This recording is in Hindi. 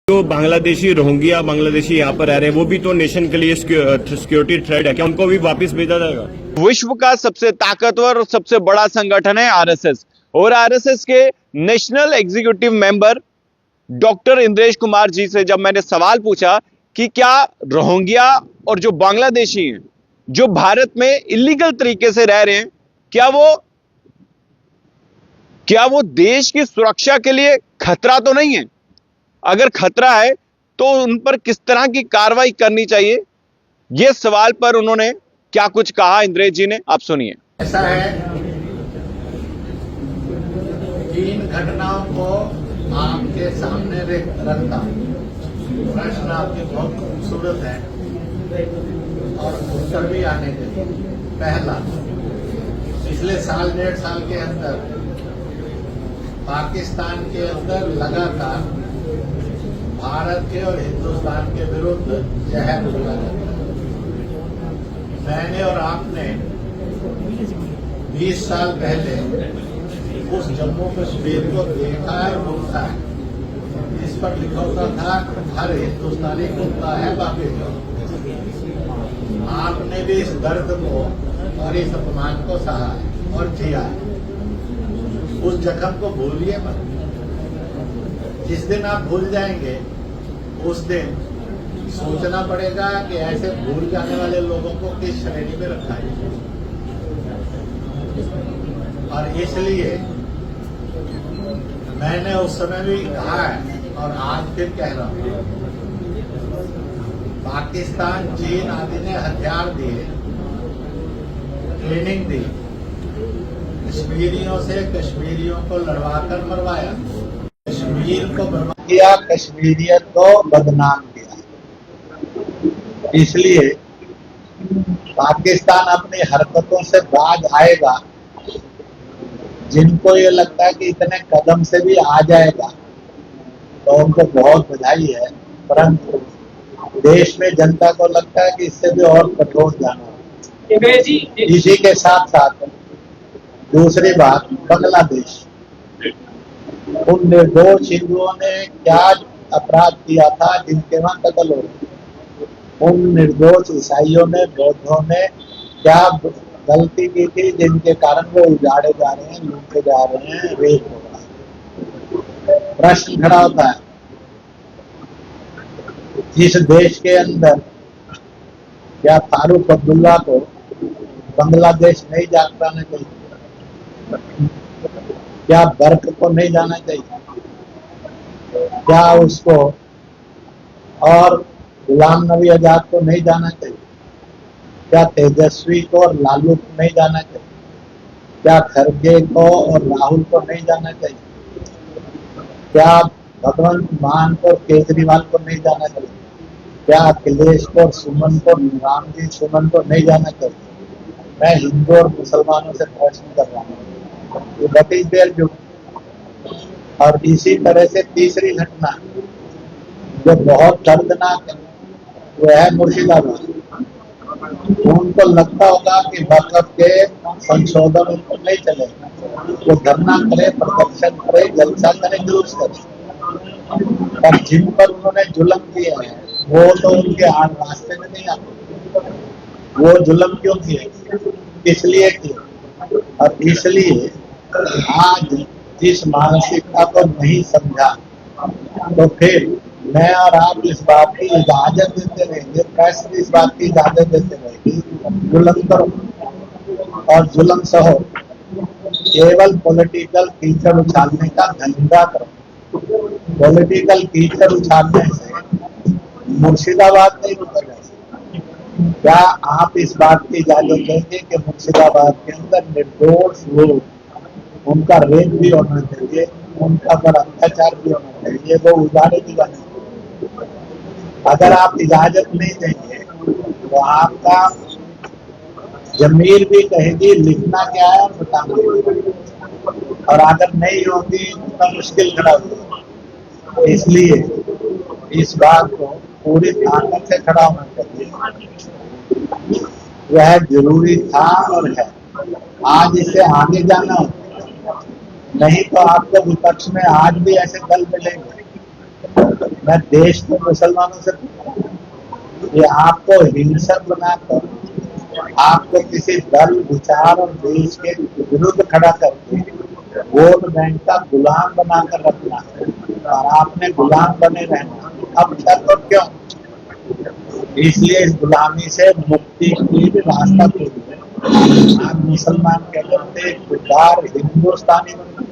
जो बांग्लादेशी रोहिंग्या बांग्लादेशी यहाँ पर रह रहे हैं वो भी तो नेशन के लिए सिक्योरिटी थ्रेट है, क्या उनको भी वापस भेजा जाएगा? विश्व का सबसे ताकतवर और सबसे बड़ा संगठन है आरएसएस, और आरएसएस के national executive member doctor Indresh Kumar ji से जब मैंने सवाल पूछा कि क्या रोहिंग्या और जो बांग्लादेशी हैं जो भारत में इलीगल तरीके से रह रहे हैं, क्या वो देश की सुरक्षा के लिए खतरा तो नहीं है? अगर खतरा है तो उन पर किस तरह की कार्रवाई करनी चाहिए, यह सवाल पर उन्होंने क्या कुछ कहा इंद्रेश जी ने, आप सुनिए। ऐसा है कि इन घटनाओं को आपके सामने रखता प्रश्न आपके बहुत खूबसूरत है और उत्तर भी आने चाहिए। पहला, पिछले साल 1.5 साल के अंदर पाकिस्तान के अंदर लगातार भारत के और हिंदुस्तान के विरुद्ध जहर उगला जाता है। मैंने और आपने 20 साल पहले उस जम्मू कश्मीर को देखा है और रुकता है। इस पर लिखा होता था हर हिंदुस्तानी रुकता है वापिस। आपने भी इस दर्द को और इस अपमान को सहा है और जिया है। उस जख्म को भूलिए मत। जिस दिन आप भूल जाएंगे उस दिन सोचना पड़ेगा कि ऐसे भूल जाने वाले लोगों को किस श्रेणी में रखा है। और इसलिए मैंने उस समय भी कहा है और आज फिर कह रहा हूं, पाकिस्तान, चीन आदि ने हथियार दिए, ट्रेनिंग दी, कश्मीरियों से कश्मीरियों को लड़वाकर मरवाया, कश्मीर को बर्बाद किया, कश्मीरियत को बदनाम किया। इसलिए पाकिस्तान अपनी हरकतों से बाज आएगा। जिनको ये लगता है कि इतने कदम से भी आ जाएगा तो उनको बहुत बधाई है, परंतु देश में जनता को लगता है कि इससे भी और कठोर जाना है। इसी के साथ साथ दूसरी बात, बांग्लादेश, उन निर्दोष हिंदुओं ने क्या अपराध किया था जिनके वहां कत्ल हो गए? उन निर्दोष ईसाइयों ने, बौद्धों ने क्या गलती की थी जिनके कारण वो उजाड़े जा रहे हैं, लूटे जा रहे हैं, रेप हो रहा है? प्रश्न खड़ा होता है। इस देश के अंदर क्या फारूक अब्दुल्ला को बांग्लादेश नहीं जाना चाहिए? क्या बर्क को नहीं जाना चाहिए? क्या उसको और गुलाम नबी आजाद को नहीं जाना चाहिए? क्या तेजस्वी को और लालू को नहीं जाना चाहिए? क्या खड़गे को और राहुल को नहीं जाना चाहिए? क्या भगवंत मान को, केजरीवाल को नहीं जाना चाहिए? क्या अखिलेश को और सुमन को, रामजी सुमन को नहीं जाना चाहिए? मैं हिंदू और मुसलमानों से प्रश्न कर रहा हूँ, व्हाट इज देयर ड्यूटी? और इसी तरह से तीसरी घटना जो बहुत दर्दनाक है वो है मुर्शिदाबाद। उनको लगता होगा कि वक़्त के संशोधन उनको नहीं चलेगा, वो धरना करे, प्रदर्शन करे, जलसा करे, जुलूस करे, पर जिन पर उन्होंने जुल्म किए हैं वो तो उनके रास्ते में नहीं आते। वो जुल्म क्यों किए, इसलिए किए, और इसलिए आज इस मानसिकता को नहीं समझा तो फिर मैं और आप इस बात की इजाजत देते रहेंगे, प्रेस भी इस बात की इजाजत देते रहेगी, जुल्म करो और जुल्म सहो, केवल पॉलिटिकल कीचड़ उछालने का धंधा करो। पॉलिटिकल कीचड़ उछालने से मुर्शिदाबाद नहीं रुका जा सकता। क्या आप इस बात की इजाजत देंगे कि मुर्शिदाबाद के अंदर निर्दोष लोग, उनका रेप भी होना चाहिए, उनका पर अत्याचार भी होना चाहिए, वो उजाड़े भी जाने? अगर आप इजाजत नहीं देंगे तो आपका जमीर भी कहेगी लिखना क्या है और बताना, और अगर नहीं होगी तो मुश्किल खड़ा होगी। इसलिए इस बात को पूरी ताकत से खड़ा होना चाहिए। वह जरूरी था और है। आज इसे आगे जाना होगा, नहीं तो आपको विपक्ष में आज भी ऐसे दल मिलेंगे मैं देश के मुसलमानों से कि आपको हिंसक बनाकर, आपको किसी दल, विचार और देश के विरुद्ध खड़ा करके वोट बैंक का गुलाम बनाकर रखना है और आपने गुलाम बने रहना अब तक और क्यों। इसलिए इस गुलामी से मुक्ति की भी रास्ता खोलिए। आप मुसलमान कहते थे खुदार हिंदुस्तानी बनना,